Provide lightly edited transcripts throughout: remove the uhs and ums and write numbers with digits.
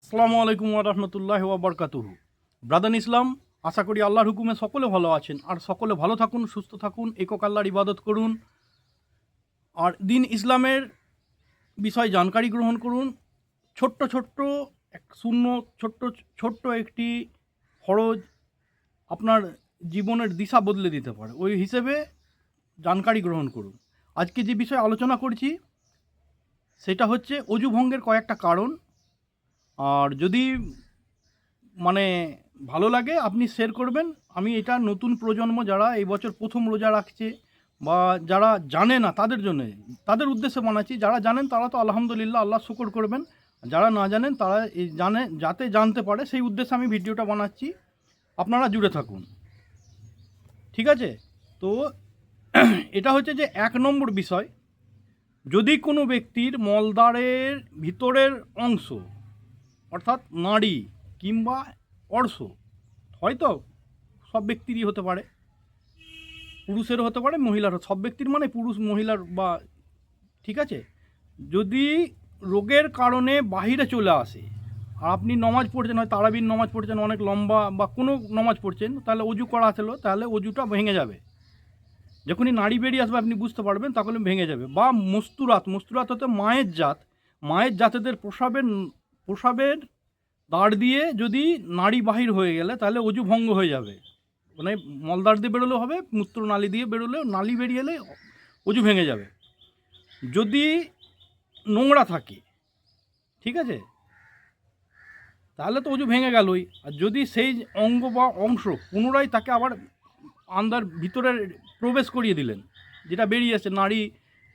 আসসালামু আলাইকুম ওয়া রাহমাতুল্লাহি ওয়া বারাকাতুহু। ব্রাদার ইসলাম, আশা করি আল্লাহর হুকুমে সকলে ভালো আছেন। আর সকলে ভালো থাকুন, সুস্থ থাকুন, একক আল্লাহর ইবাদত করুন। আর দিন ইসলামের বিষয়ে জানকারি গ্রহণ করুন। ছোট্ট ছোট্ট ছোট্ট একটি ফরজ আপনার জীবনের দিশা বদলে দিতে পারে। ওই হিসেবে জানকারি গ্রহণ করুন। আজকে যে বিষয়ে আলোচনা করছি সেটা হচ্ছে অজু ভঙ্গের কয়েকটা কারণ। আর যদি মানে ভালো লাগে আপনি শেয়ার করবেন। আমি এটা নতুন প্রজন্ম যারা এই বছর প্রথম রোজা রাখছে বা যারা জানে না তাদের জন্য, তাদের উদ্দেশ্যে বানাচ্ছি। যারা জানেন তারা তো আলহামদুলিল্লাহ, আল্লাহ শুকর করবেন। যারা না জানেন তারা যাতে জানতে পারে সেই উদ্দেশ্যে আমি ভিডিওটা বানাচ্ছি। আপনারা জুড়ে থাকুন, ঠিক আছে? তো এটা হচ্ছে যে 1 নম্বর বিষয়, যদি কোনো ব্যক্তির মলদ্বারের ভিতরের অংশ অর্থাৎ নাড়ি কিংবা অর্শ, হয়তো সব ব্যক্তিরই হতে পারে, পুরুষেরও হতে পারে মহিলারও, সব ব্যক্তির মানে পুরুষ মহিলার বা, ঠিক আছে, যদি রোগের কারণে বাহিরে চলে আসে আর আপনি নমাজ পড়ছেন, হয় তারাবির নমাজ পড়ছেন অনেক লম্বা বা কোনো নমাজ পড়ছেন, তাহলে অজু করা ছিল, তাহলে অজুটা ভেঙে যাবে। যখনই নাড়ি বেরিয়ে আসবে আপনি বুঝতে পারবেন, তখন ভেঙে যাবে। বা মস্তুরাত হতে মায়ের জাতেদের প্রসাবের দাঁড় দিয়ে যদি নাড়ি বাহির হয়ে গেলে তাহলে অজু ভঙ্গ হয়ে যাবে। মানে মলদার দিয়ে বেরোলেও হবে, মূত্রনালী দিয়ে বেরোলেও, নালী বেরিয়ে এলে অজু ভেঙে যাবে। যদি নোংরা থাকে, ঠিক আছে, তাহলে তো অজু ভেঙে গেলই। আর যদি সেই অঙ্গ বা অংশ পুনরায় তাকে আবার ভিতরে প্রবেশ করিয়ে দিলেন, যেটা বেরিয়ে এসে নাড়ি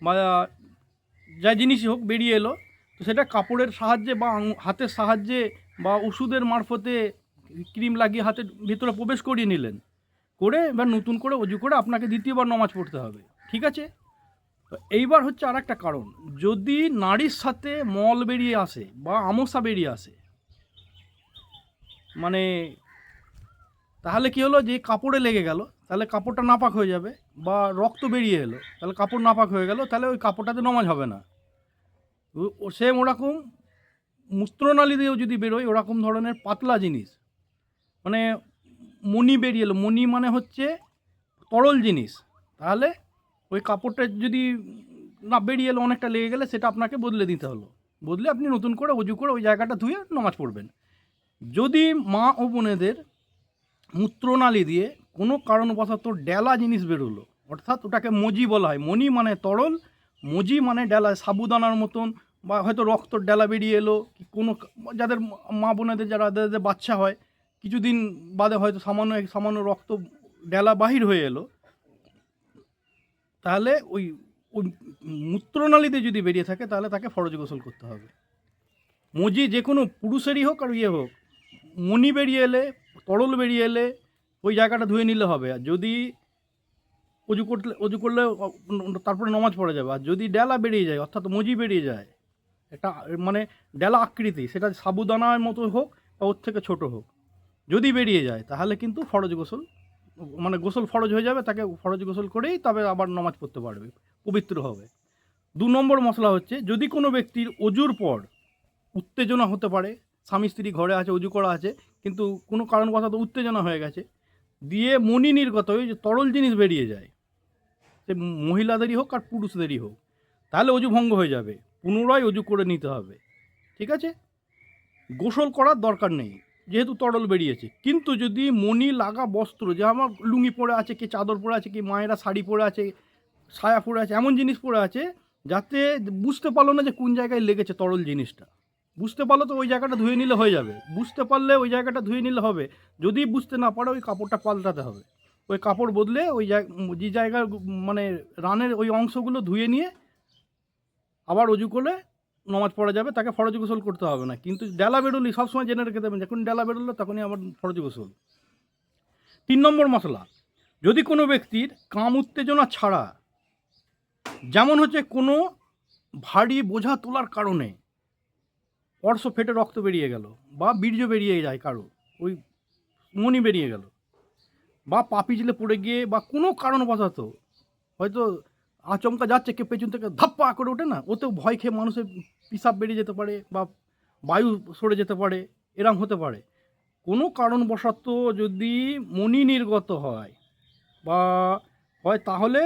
বা যা জিনিসই হোক বেরিয়ে এলো, তো সেটা কাপড়ের সাহায্যে বা হাতের সাহায্যে বা ওষুধের মারফতে ক্রিম লাগিয়ে হাতের ভিতরে প্রবেশ করিয়ে নিলেন, করে এবার নতুন করে অজু করে আপনাকে দ্বিতীয়বার নমাজ পড়তে হবে, ঠিক আছে? তো এইবার হচ্ছে আর একটা কারণ, যদি নাড়ির সাথে মল বেরিয়ে আসে বা আমসা বেরিয়ে আসে, মানে তাহলে কি হলো, যে কাপড়ে লেগে গেল তাহলে কাপড়টা নাপাক হয়ে যাবে, বা রক্ত বেরিয়ে এলো তাহলে কাপড় নাপাক হয়ে গেল, তাহলে ওই কাপড়টাতে নমাজ হবে না। সেম ওরকম মূত্রনালী দিয়েও যদি বেরোয় ওরকম ধরনের পাতলা জিনিস, মানে মণি বেরিয়ে এলো, মণি মানে হচ্ছে তরল জিনিস, তাহলে ওই কাপড়টা যদি না বেরিয়ে এলো, অনেকটা লেগে গেলে সেটা আপনাকে বদলে দিতে হলো, বদলে আপনি নতুন করে অজু করে ওই জায়গাটা ধুয়ে নামাজ পড়বেন। যদি মা ও বোনেদের মূত্রনালী দিয়ে কোনো কারণবশত ডেলা জিনিস বেরোলো, অর্থাৎ ওটাকে মজি বলা হয়, মণি মানে তরল, মজি মানে ডেলা, সাবুদানার মতন, বা হয়তো রক্তর ডেলা বেরিয়ে এলো, কি কোনো যাদের মা বোনেদের যাদের বাচ্চা হয় কিছুদিন বাদে হয়তো সামান্য রক্ত ডেলা বাহির হয়ে এলো, তাহলে ওই ওই মূত্রনালীতে যদি বেরিয়ে থাকে তাহলে তাকে ফরজ গোসল করতে হবে। মজি যে কোনো পুরুষেরই হোক আর হোক, মণি বেরিয়ে এলে, তরল বেরিয়ে এলে ওই জায়গাটা ধুয়ে নিলে হবে। আর যদি অজু করলে তারপরে নমাজ পড়া যাবে। আর যদি ডেলা বেরিয়ে যায় অর্থাৎ মজি বেরিয়ে যায়, একটা মানে ডেলা আকৃতি, সেটা সাবুদানার মতো হোক বা ওর থেকে ছোট হোক, যদি বেরিয়ে যায় তাহলে কিন্তু ফরজ গোসল, মানে গোসল ফরজ হয়ে যাবে, তাকে ফরজ গোসল করেই তবে আবার নমাজ পড়তে পারবে, পবিত্র হবে। 2 নম্বর মশলা হচ্ছে, যদি কোনো ব্যক্তির অজুর পর উত্তেজনা হতে পারে, স্বামী স্ত্রী ঘরে আছে, অজু করা আছে, কিন্তু কোনো কারণবশত উত্তেজনা হয়ে গেছে, দিয়ে মণি নির্গত ওই যে তরল জিনিস বেরিয়ে যায়, সে মহিলাদেরই হোক আর পুরুষদেরই হোক, তাহলে অজু ভঙ্গ হয়ে যাবে, পুনরায় অজু করে নিতে হবে, ঠিক আছে? গোসল করার দরকার নেই যেহেতু তরল বেরিয়েছে। কিন্তু যদি মণি লাগা বস্ত্র, যে আমার লুঙ্গি পরে আছে, কি চাদর পরে আছে, কি মায়েরা শাড়ি পরে আছে, সায়া পরে আছে, এমন জিনিস পরে আছে যাতে বুঝতে পারলো না যে কোন জায়গায় লেগেছে তরল জিনিসটা, বুঝতে পারলো তো ওই জায়গাটা ধুয়ে নিলে হয়ে যাবে, বুঝতে পারলে ওই জায়গাটা ধুয়ে নিলে হবে। যদি বুঝতে না পারে ওই কাপড়টা পাল্টাতে হবে, ওই কাপড় বদলে ওই যে জায়গার মানে রানের ওই অংশগুলো ধুয়ে নিয়ে আবার অজু করলে নমাজ পড়া যাবে, তাকে ফরজ গোসল করতে হবে না। কিন্তু ডেলা বেরোলি সবসময় জেনে রেখে দেবেন, যখন ডেলা বেরোলো তখনই আবার ফরজ গোসল। 3 নম্বর মশলা, যদি কোনো ব্যক্তির কাম উত্তেজনা ছাড়া, যেমন হচ্ছে কোনো ভারী বোঝা তোলার কারণে অর্শ ফেটে রক্ত বেরিয়ে গেল, বা বীর্য বেরিয়ে যায় কারো, ওই মণি বেরিয়ে গেল, বা পা পিছলে পড়ে গিয়ে, বা কোনো কারণবশত হয়তো আচমকা যাচ্ছে, কেউ পেছন থেকে ধাপ্পা করে ওঠে না, ওতেও ভয় খেয়ে মানুষের পিসাব বেরিয়ে যেতে পারে, বা বায়ু সরে যেতে পারে, এরম হতে পারে। কোনো কারণবশত যদি মনি নির্গত হয় বা হয় তাহলে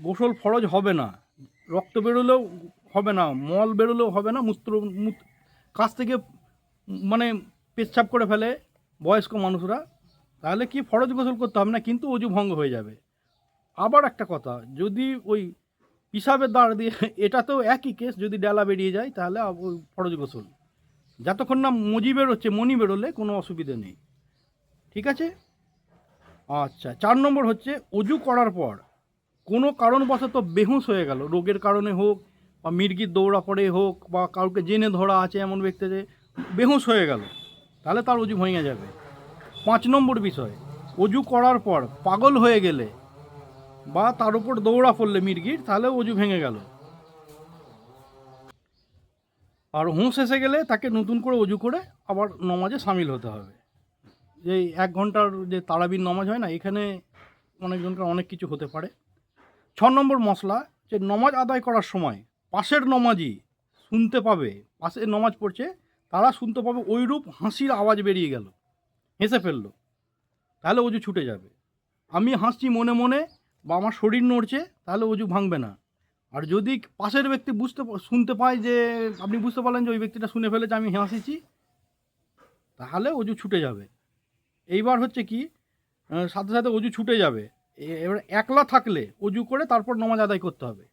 গোসল ফরজ হবে না। রক্ত বেরোলেও হবে না, মল বেরোলেও হবে না, কাছ থেকে মানে পেচ্ছাপ করে ফেলে বয়স্ক মানুষরা, তাহলে কি ফরজ গোসল করতে হবে না, কিন্তু অজু ভঙ্গ হয়ে যাবে। আবার একটা কথা, যদি ওই পিসাবের দ্বার দিয়ে এটাতেও একই কেস, যদি ডেলা বেরিয়ে যায় তাহলে ওই ফরজ গোসল, যতক্ষণ না মজি বেরোচ্ছে, মনি বেরোলে কোনো অসুবিধে নেই। ঠিক আছে? আচ্ছা, 4 নম্বর হচ্ছে অজু করার পর কোনো কারণবশত বেহুঁশ হয়ে গেল, রোগের কারণে হোক বা মির্গির দৌড়া পড়ে হোক বা কাউকে জেনে ধরা আছে এমন ব্যক্তি যে বেহুঁশ হয়ে গেল, তাহলে তার অজু ভেঙে যাবে। 5 নম্বর বিষয়, অজু করার পর পাগল হয়ে গেলে বা তার উপর দৌড়া পড়লে মির্গির, তাহলে অজু ভেঙে গেল। আর হুঁশ এসে গেলে তাকে নতুন করে অজু করে আবার নমাজে সামিল হতে হবে। যে 1 ঘন্টার যে তারাবির নমাজ হয় না, এখানে অনেকজনকার অনেক কিছু হতে পারে। 6 নম্বর মশলা, যে নমাজ আদায় করার সময় পাশের নমাজি শুনতে পাবে, পাশে নমাজ পড়ছে তারা শুনতে পাবে ওইরূপ হাসির আওয়াজ বেরিয়ে গেল, হেসে ফেললো, তাহলে অজু ছুটে যাবে। আমি হাসছি মনে মনে বা আমার শরীর নড়ছে, তাহলে অজু ভাঙবে না। আর যদি পাশের ব্যক্তি শুনতে পায়, যে আপনি বুঝতে পারলেন যে ওই ব্যক্তিটা শুনে ফেলেছে আমি হাসিছি, তাহলে অজু ছুটে যাবে। এইবার হচ্ছে কি, সাথে সাথে অজু ছুটে যাবে। এবার একলা থাকলে অজু করে তারপর নমাজ আদায় করতে হবে,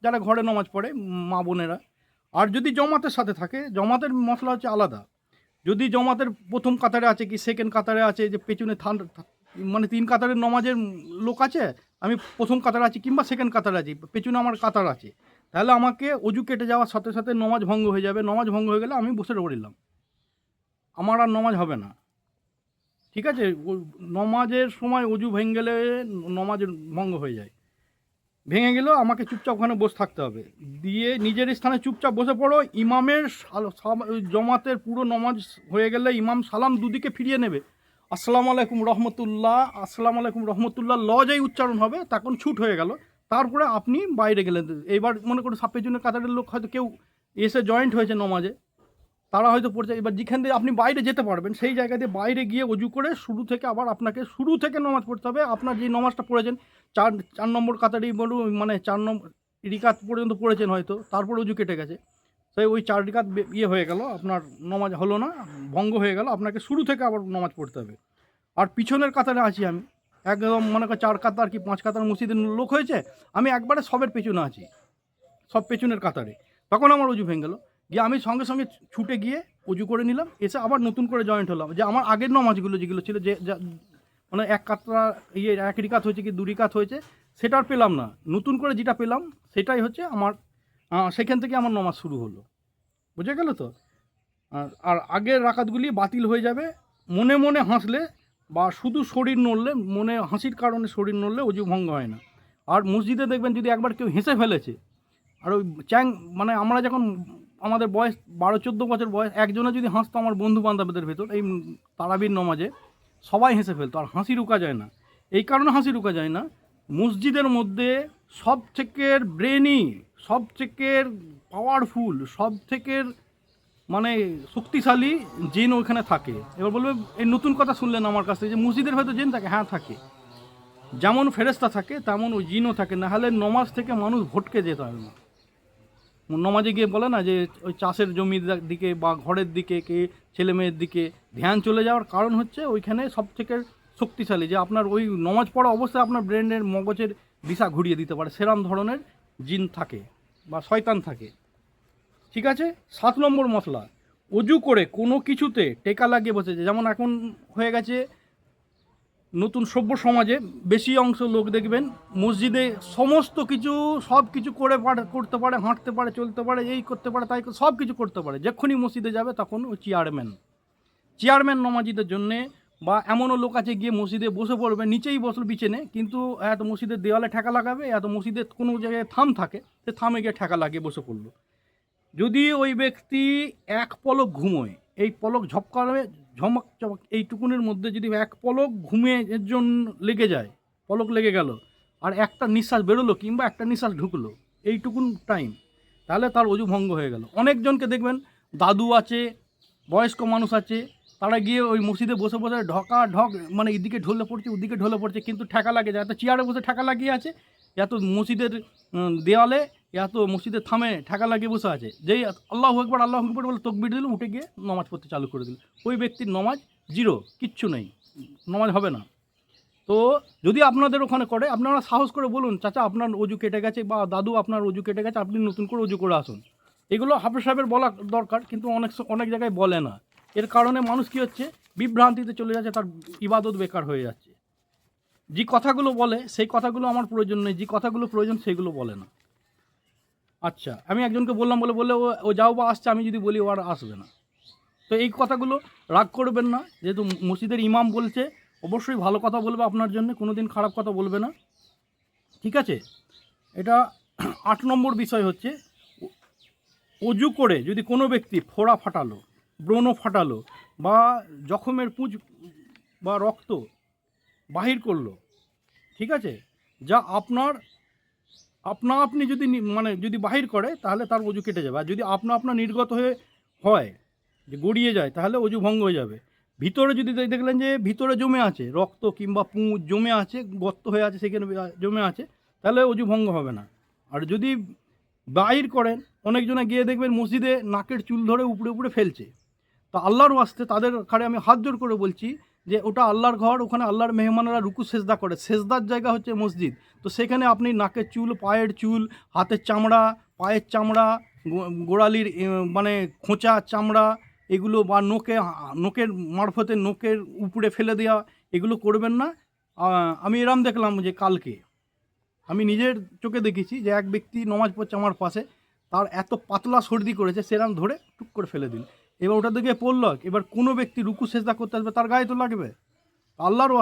যারা ঘরে নমাজ পড়ে মা বোনেরা। আর যদি জমাতের সাথে থাকে, জমাতের মশলা হচ্ছে আলাদা। যদি জমাতের প্রথম কাতারে আছে কি সেকেন্ড কাতারে আছে, যে পেছনে মানে 3 কাতারের নমাজের লোক আছে, আমি প্রথম কাতারে আছি কিংবা সেকেন্ড কাতারে আছি, পেছনে আমার কাতার আছে, তাহলে আমাকে অজু কেটে যাওয়ার সাথে সাথে নমাজ ভঙ্গ হয়ে যাবে। নমাজ ভঙ্গ হয়ে গেলে আমি বসে পড়লাম, আমার আর নমাজ হবে না। ঠিক আছে? নমাজের সময় অজু ভেঙে গেলে নমাজ ভঙ্গ হয়ে যায়। ভেঙে গেলেও আমাকে চুপচাপ ওখানে বসে থাকতে হবে, দিয়ে নিজের স্থানে চুপচাপ বসে পড়ো। ইমামের জমাতের পুরো নমাজ হয়ে গেলে ইমাম সালাম দুদিকে ফিরিয়ে নেবে, আসসালামু আলাইকুম রহমতুল্লাহ, আসসালামু আলাইকুম রহমতুল্লাহ লজাই উচ্চারণ হবে, তখন ছুট হয়ে গেল। তারপরে আপনি বাইরে গেলেন। এইবার মনে করুন পেছনের কাতারের লোক হয়তো কেউ এসে জয়েন্ট হয়েছে নমাজে, তারা হয়তো পড়ছে, এবার যেখান দিয়ে আপনি বাইরে যেতে পারবেন সেই জায়গা দিয়ে বাইরে গিয়ে অজু করে শুরু থেকে আবার আপনাকে শুরু থেকে নমাজ পড়তে হবে। আপনার যে নমাজটা পড়েছেন 4 নম্বর কাতারেই বলুন, মানে 4 নম্বর রিকাত পর্যন্ত পড়েছেন হয়তো, তারপর অজু কেটে গেছে, সেই ওই 4 রিকাত হয়ে গেল, আপনার নমাজ হলো না, ভঙ্গ হয়ে গেল, আপনাকে শুরু থেকে আবার নমাজ পড়তে হবে। আর পিছনের কাতারে আছি আমি, একদম মনে কর 4 কাতার কি 5 কাতার মসজিদের লোক হয়েছে, আমি একবারে সবের পেছনে আছি, সব পেছনের কাতারে, তখন আমার অজু ভেঙে গেল। গিয়ে আমি সঙ্গে সঙ্গে ছুটে গিয়ে অজু করে নিলাম, এসে আবার নতুন করে জয়েন্ট হলাম। যে আমার আগের নমাজগুলো যেগুলো ছিল, যে মানে 1 কাতরা 1 রিকাত হয়েছে কি 2 রিকাত হয়েছে, সেটা আর পেলাম না, নতুন করে যেটা পেলাম সেটাই হচ্ছে আমার, সেখান থেকে আমার নমাজ শুরু হলো। বুঝে গেল তো? আর আগের রাকাতগুলি বাতিল হয়ে যাবে। মনে মনে হাসলে বা শুধু শরীর নড়লে, মনে হাসির কারণে শরীর নড়লে অজু ভঙ্গ হয় না। আর মসজিদে দেখবেন যদি একবার কেউ হেসে ফেলেছে, আর ওই মানে আমরা যখন আমাদের বয়স 12-14 বছর বয়স, একজনে যদি হাসতো আমার বন্ধু বান্ধবদের ভেতর, এই তারাবির নমাজে সবাই হেসে ফেলতো, আর হাসি রুকা যায় না। এই কারণে হাসি রুকা যায় না, মসজিদের মধ্যে সব থেকে ব্রেনি, সব থেকে পাওয়ারফুল, সব থেকে মানে শক্তিশালী জিন ওইখানে থাকে। এবার বলবে এই নতুন কথা শুনলেন আমার কাছ থেকে, যে মসজিদের ভেতর জিন থাকে, হ্যাঁ থাকে। যেমন ফেরেশতা থাকে তেমন ওই জিনও থাকে, না হলে নমাজ থেকে মানুষ ভটকে যেতে হবে না। নমাজে গিয়ে বলে না যে ওই চাষের জমির দিকে বা ঘরের দিকে কে ছেলে মেয়ের দিকে ধ্যান চলে যাওয়ার কারণ হচ্ছে ওইখানে সব থেকে শক্তিশালী, যে আপনার ওই নমাজ পড়া অবস্থায় আপনার ব্রেনের মগজের দিশা ঘুরিয়ে দিতে পারে, সেরম ধরনের জিন থাকে বা শয়তান থাকে। ঠিক আছে? 7 নম্বর মশলা, অজু করে কোনো কিছুতে টেকা লাগিয়ে বসেছে, যেমন এখন হয়ে গেছে নতুন সভ্য সমাজে বেশি অংশ লোক দেখবেন মসজিদে সমস্ত কিছু সব কিছু করতে পারে, হাঁটতে পারে, চলতে পারে, এই করতে পারে, তাই সব কিছু করতে পারে, যখনই মসজিদে যাবে তখন ওই চেয়ারম্যান নমাজিদের জন্যে। বা এমনও লোক আছে গিয়ে মসজিদে বসে পড়বে, নিচেই বসল বিছেনে, কিন্তু এত মসজিদের দেওয়ালে ঠেকা লাগাবে, এত মসজিদের কোনো জায়গায় থাম থাকে, সে থামে গিয়ে ঠেকা লাগিয়ে বসে পড়লো। যদি ওই ব্যক্তি এক পলক ঘুমোয়, এই পলক ঝপকাবে, ঝমক চমক এইটুকুনের মধ্যে যদি এক পলক ঘুমের জন্য লেগে যায়, পলক লেগে গেল, আর একটা নিঃশ্বাস বেরোলো কিংবা একটা নিঃশ্বাস ঢুকলো, এইটুকুন টাইম, তাহলে তার অজু ভঙ্গ হয়ে গেল। অনেকজনকে দেখবেন দাদু আছে, বয়স্ক মানুষ আছে, তারা গিয়ে ওই মসজিদে বসে বসে ঢক মানে এদিকে ঢলে পড়ছে ওদিকে ঢলে পড়ছে, কিন্তু ঠেকা লাগে যায়, এত চেয়ারে বসে ঠেকা লাগিয়ে আছে, এত মসজিদের দেওয়ালে, এত মসজিদের থামে ঠেকা লাগিয়ে বসে আছে। যেই আল্লাহু আকবার বলে তকবির দিল, উঠে গিয়ে নমাজ পড়তে চালু করে দিল, ওই ব্যক্তির নমাজ জিরো, কিচ্ছু নেই, নমাজ হবে না। তো যদি আপনাদের ওখানে করে, আপনারা সাহস করে বলুন, চাচা আপনার অজু কেটে গেছে, বা দাদু আপনার অজু কেটে গেছে, আপনি নতুন করে অজু করে আসুন। এগুলো হাফেজ সাহেবের বলা দরকার, কিন্তু অনেক জায়গায় বলে না। এর কারণে মানুষ কী হচ্ছে, বিভ্রান্তিতে চলে যাচ্ছে, তার ইবাদত বেকার হয়ে যাচ্ছে। যে কথাগুলো বলে সেই কথাগুলো আমার প্রয়োজন নেই, যে কথাগুলো প্রয়োজন সেগুলো বলে না। আচ্ছা, আমি একজনকে বললাম বলে ও যাও বা আসছে, আমি যদি বলি ও আর আসবে না। তো এই কথাগুলো রাগ করবেন না, যেহেতু মসজিদের ইমাম বলছে, অবশ্যই ভালো কথা বলবে আপনার জন্য, কোনো দিন খারাপ কথা বলবে না, ঠিক আছে? এটা 8 নম্বর বিষয় হচ্ছে, অজু করে যদি কোনো ব্যক্তি ফোড়া ফাটালো, ব্রণ ফাটালো, বা জখমের পুঁজ বা রক্ত বাহির করলো, ঠিক আছে, যা আপনি যদি মানে যদি বাহির করে, তাহলে তার অজু কেটে যাবে। আর যদি আপনা নির্গত হয় যে গড়িয়ে যায়, তাহলে অজু ভঙ্গ হয়ে যাবে। ভিতরে যদি দেখলেন যে ভিতরে জমে আছে রক্ত কিংবা পুঁজ জমে আছে, গর্ত হয়ে আছে, সেখানে জমে আছে, তাহলে অজু ভঙ্গ হবে না। আর যদি বাহির করেন, অনেকজনে গিয়ে দেখবেন মসজিদে নাকের চুল ধরে উপরে ফেলছে, তো আল্লাহর ওয়াস্তে তাদের ঘরে আমি হাত জোর করে বলছি যে ওটা আল্লাহর ঘর, ওখানে আল্লাহর মেহমানেরা রুকু সেজদা করে, সেজদার জায়গা হচ্ছে মসজিদ। তো সেখানে আপনি নাকের চুল, পায়ের চুল, হাতের চামড়া, পায়ের চামড়া, গোড়ালির মানে খোঁচা চামড়া, এগুলো বা নোকের মারফতে নোকের উপরে ফেলে দেওয়া, এগুলো করবেন না। আমি এরম দেখলাম যে কালকে আমি নিজের চোখে দেখেছি যে এক ব্যক্তি নমাজ পড়ছে আমার পাশে, তার এত পাতলা সর্দি করেছে, সেরাম ধরে টুক করে ফেলে দিল। এবার ওটা দিকে পড়ল, এবার কোনো ব্যক্তি রুকু সেজদা করতে আসবে, তার গায়ে তো লাগবে। আল্লাহর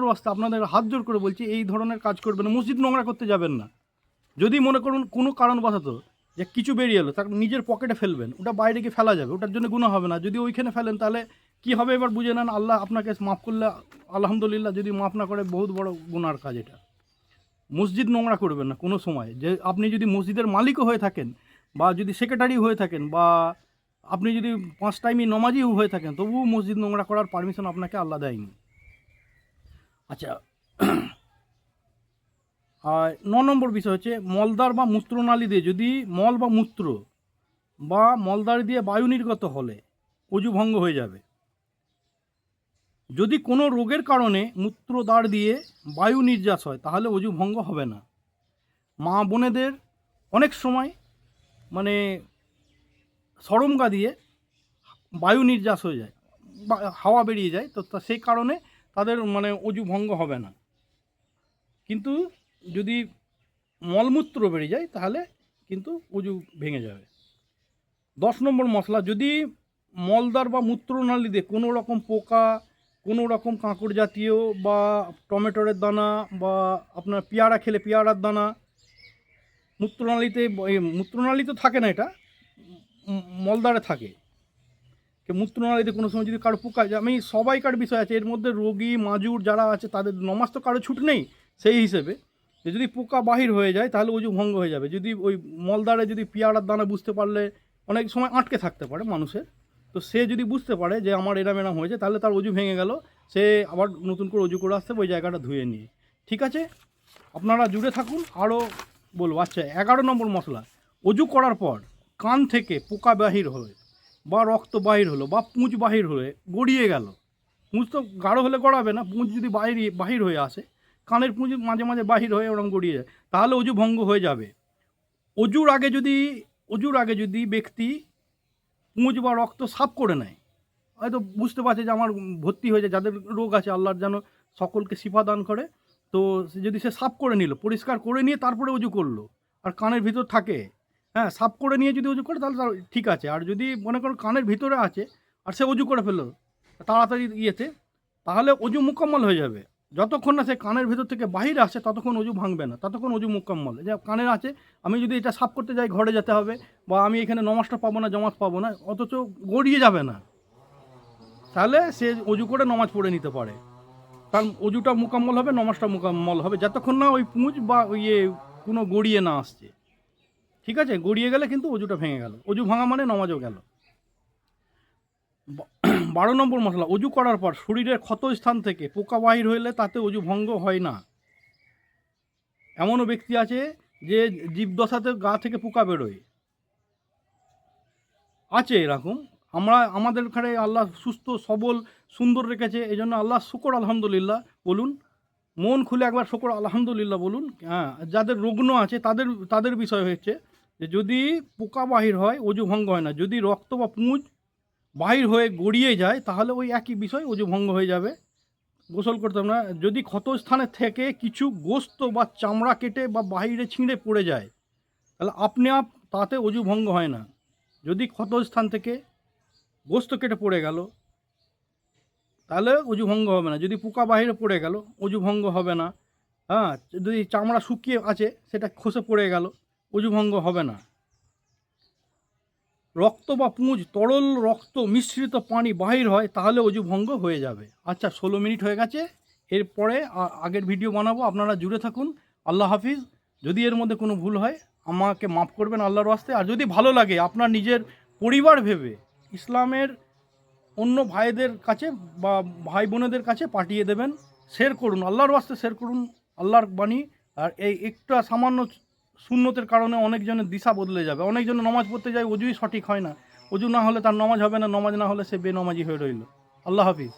ওয়াস্তে আপনাদের হাত জোর করে বলছি, এই ধরনের কাজ করবেন না, মসজিদ নোংরা করতে যাবেন না। যদি মনে করুন কোনো কারণবশত যে কিছু বেরিয়ে এলো, তার নিজের পকেটে ফেলবেন, ওটা বাইরে গিয়ে ফেলা যাবে, ওটার জন্য গুনাহ হবে না। যদি ওইখানে ফেলেন, তাহলে কি হবে এবার বুঝে নেন। আল্লাহ আপনাকে মাফ করলে আলহামদুলিল্লাহ, যদি মাফ না করে বহুত বড় গুনার কাজ এটা। মসজিদ নোংরা করবেন না কোনো সময়। যে আপনি যদি মসজিদের মালিকও হয়ে থাকেন, বা যদি সেক্রেটারি হয়ে থাকেন, বা আপনি যদি 5 টাইমই নমাজি হয়ে থাকেন, তবুও মসজিদ নোংরা করার পারমিশন আপনাকে আল্লাহ দেয়নি। আচ্ছা, আর 9 নম্বর বিষয় হচ্ছে, মলদ্বার বা মূত্রনালী দিয়ে যদি মল বা মূত্র বা মলদ্বার দিয়ে বায়ু নির্গত হলে অজু ভঙ্গ হয়ে যাবে। যদি কোনো রোগের কারণে মূত্রদ্বার দিয়ে বায়ু নির্যাস হয়, তাহলে অজু ভঙ্গ হবে না। মা বোনেদের অনেক সময় মানে সরমগা দিয়ে বায়ু নির্যাস হয়ে যায়, বা হাওয়া বেরিয়ে যায়, তো সেই কারণে তাদের মানে অজু ভঙ্গ হবে না। কিন্তু যদি মলমূত্র বেরিয়ে যায়, তাহলে কিন্তু অজু ভেঙে যাবে। 10 নম্বর মশলা, যদি মলদ্বার বা মূত্রনালীতে কোনো রকম পোকা, কোনো রকম কাঁকড় জাতীয়, বা টমেটোর দানা, বা আপনার পেয়ারা খেলে পেয়ারার দানা মূত্রনালী তো থাকে না, এটা মলদ্বারে থাকে। মূত্রনালীতে কোনো সময় যদি কারো পোকা, আমি সবাইকার বিষয় আছে, এর মধ্যে রোগী মাজুর যারা আছে, তাদের নমাজ তো কারো ছুট নেই, সেই হিসেবে যদি পোকা বাহির হয়ে যায়, তাহলে অজু ভঙ্গ হয়ে যাবে। যদি ওই মলদ্বারে যদি পেয়ারার দানা বুঝতে পারলে, অনেক সময় আটকে থাকতে পারে মানুষের, তো সে যদি বুঝতে পারে যে আমার এরম হয়েছে, তাহলে তার অজু ভেঙে গেল, সে আবার নতুন করে অজু করে আসতে ওই জায়গাটা ধুয়ে নিয়ে। ঠিক আছে, আপনারা জুড়ে থাকুন, আরও বলবো। আচ্ছা, 11 নম্বর মশলা, অজু করার পর কান থেকে পোকা বাহির হয়ে, বা রক্ত বাহির হলো, বা পুঁজ বাহির হয়ে গড়িয়ে গেল, পুঁজ তো গাঢ় হলে গড়াবে না, পুঁজ যদি বাহির হয়ে আসে, কানের পুঁজ মাঝে মাঝে বাহির হয়ে ওরকম গড়িয়ে যায়, তাহলে অজু ভঙ্গ হয়ে যাবে। অজুর আগে যদি ব্যক্তি পুঁজ বা রক্ত সাফ করে নেয়, হয়তো বুঝতে পারছে যে আমার ভর্তি হয়েছে, যাদের রোগ আছে আল্লাহর যেন সকলকে শিফা দান করে, তো যদি সে সাফ করে নিল, পরিষ্কার করে নিয়ে তারপরে অজু করলো, আর কানের ভিতর থাকে, হ্যাঁ, সাফ করে নিয়ে যদি অজু করে, তাহলে তার ঠিক আছে। আর যদি মনে করো কানের ভিতরে আছে আর সে অজু করে ফেললো তাড়াতাড়ি ইয়েতে, তাহলে অজু মুকম্মল হয়ে যাবে। যতক্ষণ না সে কানের ভিতর থেকে বাহিরে আসে, ততক্ষণ অজু ভাঙবে না, ততক্ষণ অজু মুকম্মল। যে কানের আছে, আমি যদি এটা সাফ করতে যাই, ঘরে যেতে হবে, বা আমি এখানে নমাজটা পাবো না, জমাত পাবো না, অথচ গড়িয়ে যাবে না, তাহলে সে অজু করে নমাজ পড়ে নিতে পারে। কারণ অজুটা মুকাম্মল হবে, নমাজটা মুকাম্মল হবে, যতক্ষণ না ওই পুঁজ বা কোনো গড়িয়ে না আসছে। ঠিক আছে, গড়িয়ে গেলে কিন্তু অজুটা ভেঙে গেল, অজু ভাঙা মানে নমাজও গেল। 12 নম্বর মশলা, অজু করার পর শরীরের ক্ষত স্থান থেকে পোকা বাহির হইলে তাতে অজু ভঙ্গ হয় না। এমনও ব্যক্তি আছে যে জীবদশাতে গা থেকে পোকা বেরোয়, আছে এরকম। আমাদের এখানে আল্লাহ সুস্থ সবল সুন্দর রেখেছে, এই জন্য আল্লাহ শুকর আলহামদুলিল্লাহ বলুন, মন খুলে একবার শুকর আলহামদুলিল্লাহ বলুন। হ্যাঁ, যাদের রুগ্ন আছে তাদের বিষয় হচ্ছে যে যদি পোকা বাহির হয় অজু ভঙ্গ হয় না, যদি রক্ত বা পুঁজ বাহির হয়ে গড়িয়ে যায় তাহলে ওই একই বিষয় অজু ভঙ্গ হয়ে যাবে, গোসল করতে হবে না। যদি ক্ষতস্থানে থেকে কিছু গোস্ত বা চামড়া কেটে বা বাহিরে ছিঁড়ে পড়ে যায় তাহলে আপনি তাতে অজু ভঙ্গ হয় না। যদি ক্ষতস্থান থেকে গোস্ত কেটে পড়ে গেল তাহলে অজু ভঙ্গ হবে না। যদি পোকা বাহিরে পড়ে গেল অজু ভঙ্গ হবে না। হ্যাঁ, যদি চামড়া শুকিয়ে আছে সেটা খসে পড়ে গেল অজু ভঙ্গ হবে না। রক্ত বা পুঁজ তরল রক্ত মিশ্রিত পানি বাহির হয় তাহলে অজু ভঙ্গ হয়ে যাবে। আচ্ছা, 16 মিনিট হয়ে গেছে, এরপরে আগের ভিডিও বানাবো, আপনারা জুড়ে থাকুন। আল্লাহ হাফিজ। যদি এর মধ্যে কোনো ভুল হয় আমাকে মাফ করবেন আল্লাহর ওয়াস্তে। আর যদি ভালো লাগে আপনার নিজের পরিবার ভেবে ইসলামের অন্য ভাইদের কাছে বা ভাই বোনেদের কাছে পাঠিয়ে দেবেন, শেয়ার করুন, আল্লাহর ওয়াস্তে শেয়ার করুন আল্লাহর বাণী। আর এই একটা সামান্য সুন্নতের কারণে অনেকজনের দিশা বদলে যাবে। অনেকজন নামাজ পড়তে যায়, অজুই সঠিক হয় না, অজু না হলে তার নামাজ হবে না, নামাজ না হলে সে বেনামাজি হয়ে রইল। আল্লাহ হাফিজ।